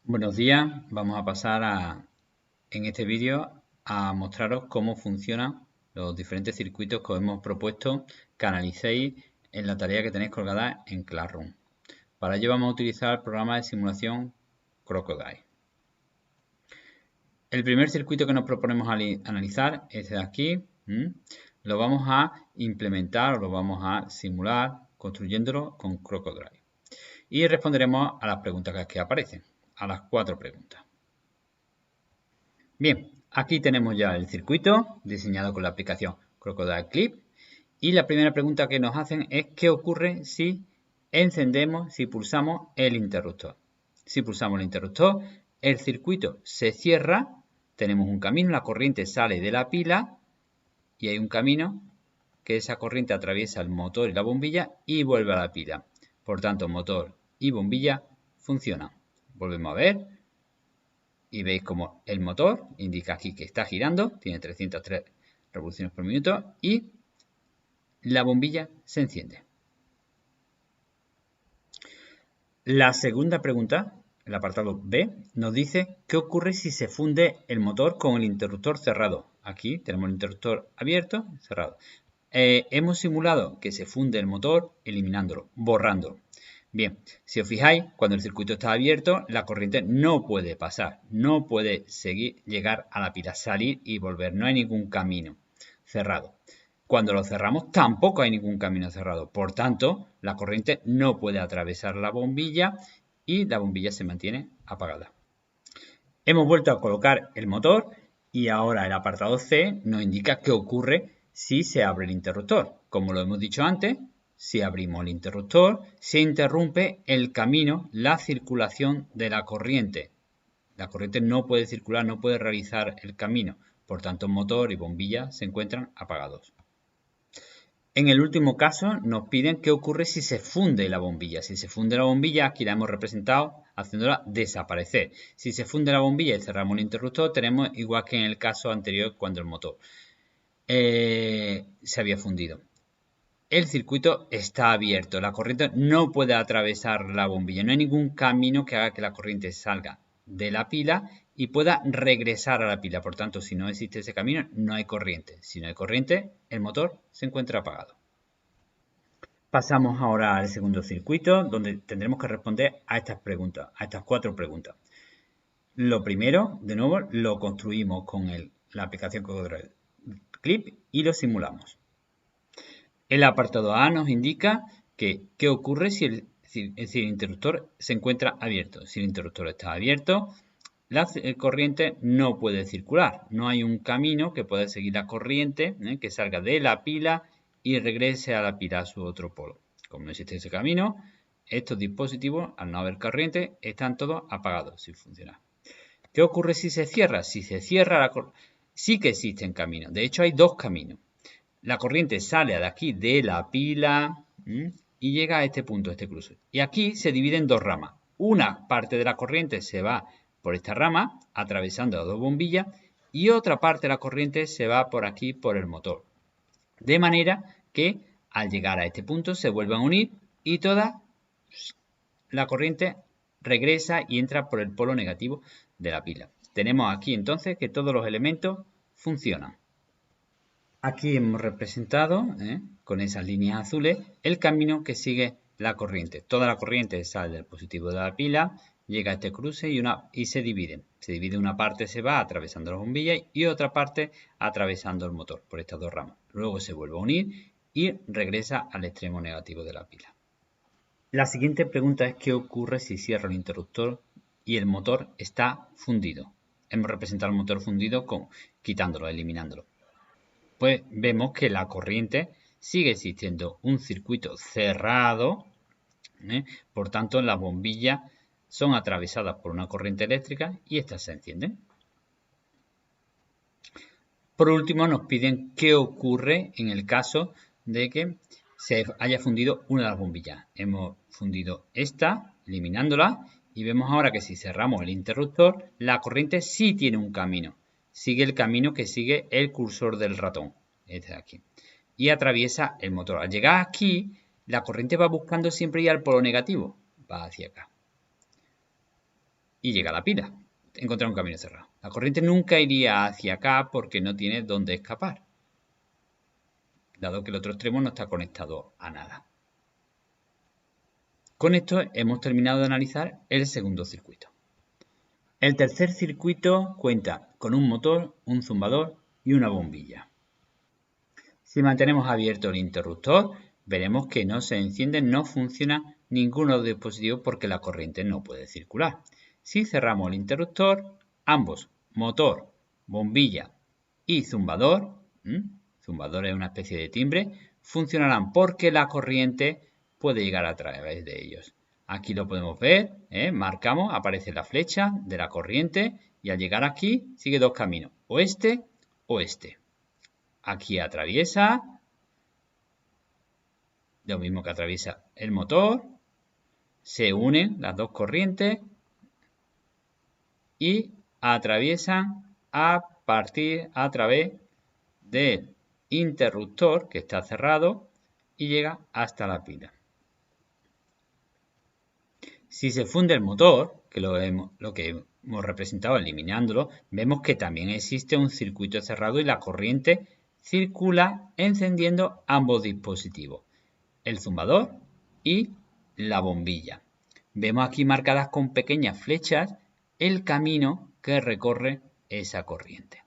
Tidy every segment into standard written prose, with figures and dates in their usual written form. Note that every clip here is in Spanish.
Buenos días, vamos a pasar en este vídeo a mostraros cómo funcionan los diferentes circuitos que os hemos propuesto que analicéis en la tarea que tenéis colgada en Classroom. Para ello vamos a utilizar el programa de simulación Crocodile. El primer circuito que nos proponemos analizar es de aquí. Lo vamos a implementar o lo vamos a simular construyéndolo con Crocodile. Y responderemos a las preguntas que aquí aparecen, a las 4 preguntas. Bien, aquí tenemos ya el circuito diseñado con la aplicación Crocodile Clip y la primera pregunta que nos hacen es ¿qué ocurre si encendemos, si pulsamos el interruptor? Si pulsamos el interruptor, el circuito se cierra, tenemos un camino, la corriente sale de la pila y hay un camino que esa corriente atraviesa el motor y la bombilla y vuelve a la pila. Por tanto, motor y bombilla funcionan. Volvemos a ver. Y veis como el motor indica aquí que está girando, tiene 303 revoluciones por minuto y la bombilla se enciende. La segunda pregunta, el apartado B, nos dice qué ocurre si se funde el motor con el interruptor cerrado. Aquí tenemos el interruptor abierto, cerrado. Hemos simulado que se funde el motor eliminándolo, borrándolo. Bien, si os fijáis, cuando el circuito está abierto, la corriente no puede pasar, no puede llegar a la pila, salir y volver, no hay ningún camino cerrado. Cuando lo cerramos, tampoco hay ningún camino cerrado, por tanto, la corriente no puede atravesar la bombilla y la bombilla se mantiene apagada. Hemos vuelto a colocar el motor y ahora el apartado C nos indica qué ocurre si se abre el interruptor. Como lo hemos dicho antes, si abrimos el interruptor, se interrumpe el camino, la circulación de la corriente. La corriente no puede circular, no puede realizar el camino. Por tanto, motor y bombilla se encuentran apagados. En el último caso, nos piden qué ocurre si se funde la bombilla. Si se funde la bombilla, aquí la hemos representado haciéndola desaparecer. Si se funde la bombilla y cerramos el interruptor, tenemos igual que en el caso anterior cuando el motor se había fundido. El circuito está abierto, la corriente no puede atravesar la bombilla, no hay ningún camino que haga que la corriente salga de la pila y pueda regresar a la pila. Por tanto, si no existe ese camino, no hay corriente. Si no hay corriente, el motor se encuentra apagado. Pasamos ahora al segundo circuito, donde tendremos que responder a estas preguntas, a estas 4 preguntas. Lo primero, de nuevo, lo construimos con la aplicación Crocodile Clip y lo simulamos. El apartado A nos indica qué ocurre si el interruptor se encuentra abierto. Si el interruptor está abierto, la corriente no puede circular. No hay un camino que pueda seguir la corriente que salga de la pila y regrese a la pila a su otro polo. Como no existe ese camino, estos dispositivos, al no haber corriente, están todos apagados sin funcionar. ¿Qué ocurre si se cierra? Si se cierra, sí que existen caminos. De hecho, hay 2 caminos. La corriente sale de aquí de la pila y llega a este punto, a este cruce. Y aquí se divide en 2 ramas. Una parte de la corriente se va por esta rama, atravesando las 2 bombillas, y otra parte de la corriente se va por aquí, por el motor. De manera que al llegar a este punto se vuelven a unir y toda la corriente regresa y entra por el polo negativo de la pila. Tenemos aquí entonces que todos los elementos funcionan. Aquí hemos representado, con esas líneas azules, el camino que sigue la corriente. Toda la corriente sale del positivo de la pila, llega a este cruce y se divide. Se divide, una parte se va atravesando las bombillas y otra parte atravesando el motor por estas 2 ramas. Luego se vuelve a unir y regresa al extremo negativo de la pila. La siguiente pregunta es ¿qué ocurre si cierro el interruptor y el motor está fundido? Hemos representado el motor fundido quitándolo, eliminándolo. Pues vemos que la corriente sigue existiendo un circuito cerrado, por tanto las bombillas son atravesadas por una corriente eléctrica y estas se encienden. Por último nos piden qué ocurre en el caso de que se haya fundido una de las bombillas. Hemos fundido esta, eliminándola, y vemos ahora que si cerramos el interruptor, la corriente sí tiene un camino. Sigue el camino que sigue el cursor del ratón, este de aquí, y atraviesa el motor. Al llegar aquí, la corriente va buscando siempre ir al polo negativo, va hacia acá. y llega a la pila. Encontrar un camino cerrado. La corriente nunca iría hacia acá porque no tiene dónde escapar, dado que el otro extremo no está conectado a nada. Con esto hemos terminado de analizar el segundo circuito. El tercer circuito cuenta con un motor, un zumbador y una bombilla. Si mantenemos abierto el interruptor, veremos que no se enciende, no funciona ninguno de los dispositivos porque la corriente no puede circular. Si cerramos el interruptor, ambos, motor, bombilla y zumbador, zumbador es una especie de timbre, funcionarán porque la corriente puede llegar a través de ellos. Aquí lo podemos ver, marcamos, aparece la flecha de la corriente y al llegar aquí sigue dos caminos, o este o este. Aquí atraviesa, lo mismo que atraviesa el motor, se unen las dos corrientes y atraviesan a través del interruptor que está cerrado y llega hasta la pila. Si se funde el motor, que lo que hemos representado eliminándolo, vemos que también existe un circuito cerrado y la corriente circula encendiendo ambos dispositivos, el zumbador y la bombilla. Vemos aquí marcadas con pequeñas flechas el camino que recorre esa corriente.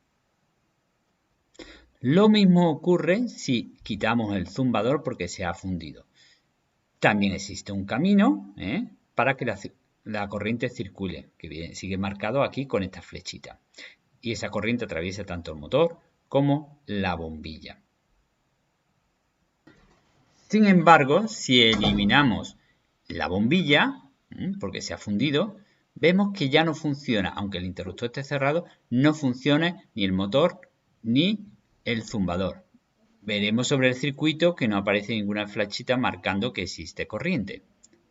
Lo mismo ocurre si quitamos el zumbador porque se ha fundido. También existe un camino para que la corriente circule, que sigue marcado aquí con esta flechita. Y esa corriente atraviesa tanto el motor como la bombilla. Sin embargo, si eliminamos la bombilla, porque se ha fundido, vemos que ya no funciona, aunque el interruptor esté cerrado, no funciona ni el motor ni el zumbador. Veremos sobre el circuito que no aparece ninguna flechita marcando que existe corriente.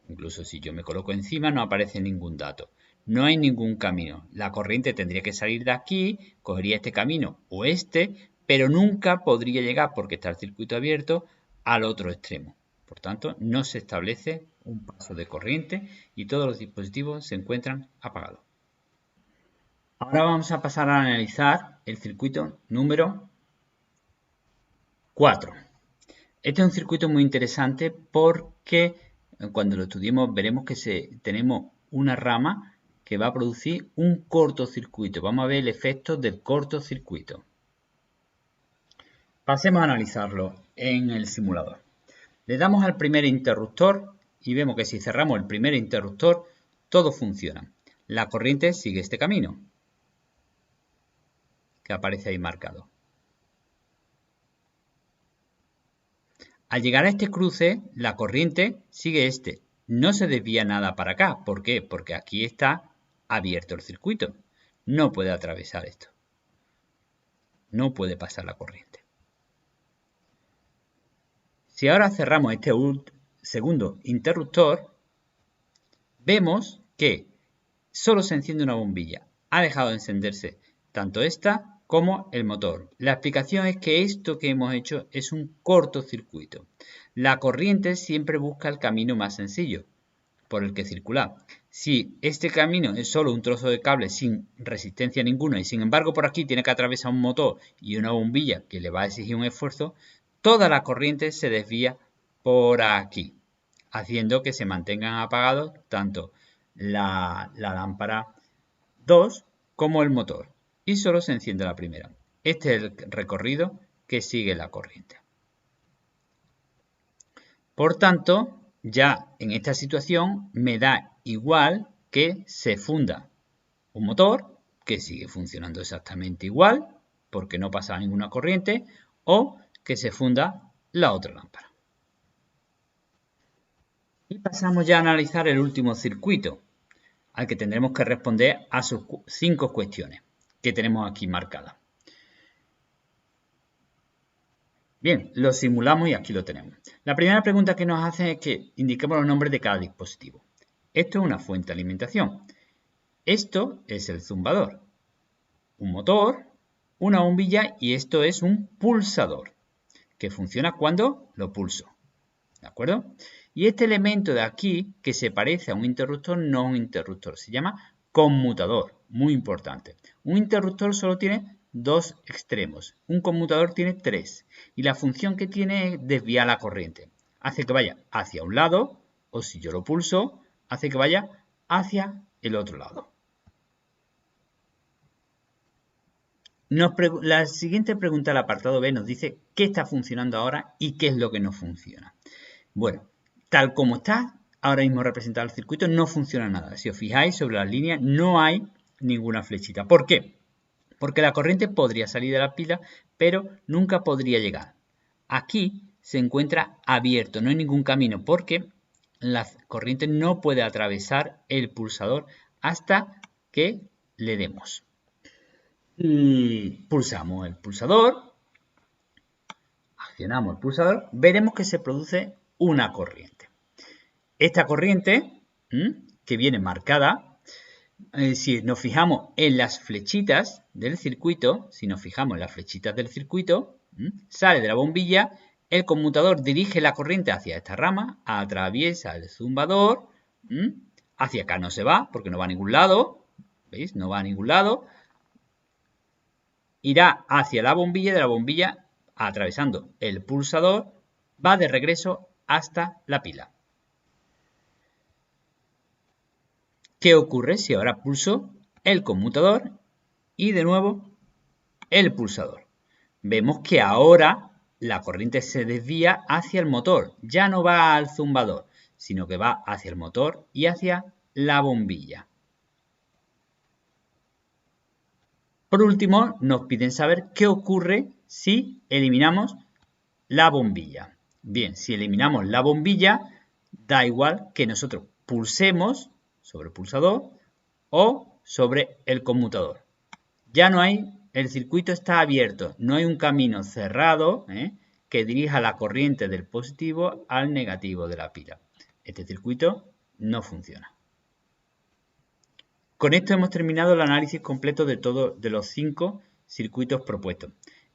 Incluso si yo me coloco encima no aparece ningún dato. No hay ningún camino. La corriente tendría que salir de aquí, cogería este camino o este, pero nunca podría llegar, porque está el circuito abierto, al otro extremo. Por tanto, no se establece un paso de corriente y todos los dispositivos se encuentran apagados. Ahora vamos a pasar a analizar el circuito número 4. Este es un circuito muy interesante porque cuando lo estudiemos veremos que tenemos una rama que va a producir un cortocircuito. Vamos a ver el efecto del cortocircuito. Pasemos a analizarlo en el simulador. Le damos al primer interruptor y vemos que si cerramos el primer interruptor, todo funciona. La corriente sigue este camino que aparece ahí marcado. Al llegar a este cruce, la corriente sigue este. No se desvía nada para acá. ¿Por qué? Porque aquí está abierto el circuito. No puede atravesar esto. No puede pasar la corriente. Si ahora cerramos este segundo interruptor, vemos que solo se enciende una bombilla. Ha dejado de encenderse tanto esta como el motor. La explicación es que esto que hemos hecho es un cortocircuito. La corriente siempre busca el camino más sencillo por el que circular. Si este camino es solo un trozo de cable sin resistencia ninguna y sin embargo por aquí tiene que atravesar un motor y una bombilla que le va a exigir un esfuerzo, toda la corriente se desvía por aquí, haciendo que se mantengan apagados tanto la lámpara 2 como el motor. Y solo se enciende la primera. Este es el recorrido que sigue la corriente. Por tanto, ya en esta situación me da igual que se funda un motor, que sigue funcionando exactamente igual, porque no pasa ninguna corriente, o que se funda la otra lámpara. Y pasamos ya a analizar el último circuito, al que tendremos que responder a sus 5 cuestiones que tenemos aquí marcadas. Bien, lo simulamos y aquí lo tenemos. La primera pregunta que nos hacen es que indiquemos los nombres de cada dispositivo. Esto es una fuente de alimentación. Esto es el zumbador, un motor, una bombilla y esto es un pulsador, que funciona cuando lo pulso. ¿De acuerdo? Y este elemento de aquí, que se parece a un interruptor, no es un interruptor, se llama conmutador, muy importante. Un interruptor solo tiene 2 extremos, un conmutador tiene 3 y la función que tiene es desviar la corriente. Hace que vaya hacia un lado o si yo lo pulso, hace que vaya hacia el otro lado. La siguiente pregunta del apartado B nos dice qué está funcionando ahora y qué es lo que no funciona. Bueno, tal como está ahora mismo representado el circuito, no funciona nada. Si os fijáis sobre las líneas, no hay ninguna flechita. ¿Por qué? Porque la corriente podría salir de la pila, pero nunca podría llegar. Aquí se encuentra abierto, no hay ningún camino, porque la corriente no puede atravesar el pulsador hasta que le demos. Y pulsamos el pulsador, accionamos el pulsador, veremos que se produce una corriente. Esta corriente, que viene marcada, si nos fijamos en las flechitas del circuito, sale de la bombilla, el conmutador dirige la corriente hacia esta rama, atraviesa el zumbador, hacia acá no se va porque no va a ningún lado, ¿veis? No va a ningún lado. Irá hacia la bombilla, de la bombilla, atravesando el pulsador, va de regreso hasta la pila. ¿Qué ocurre si ahora pulso el conmutador y de nuevo el pulsador? Vemos que ahora la corriente se desvía hacia el motor, ya no va al zumbador, sino que va hacia el motor y hacia la bombilla. Por último, nos piden saber qué ocurre si eliminamos la bombilla. Bien, si eliminamos la bombilla, da igual que nosotros pulsemos sobre el pulsador o sobre el conmutador. Ya no hay, el circuito está abierto, no hay un camino cerrado que dirija la corriente del positivo al negativo de la pila. Este circuito no funciona. Con esto hemos terminado el análisis completo de los 5 circuitos propuestos.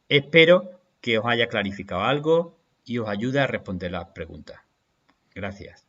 Espero que os haya clarificado algo y os ayude a responder las preguntas. Gracias.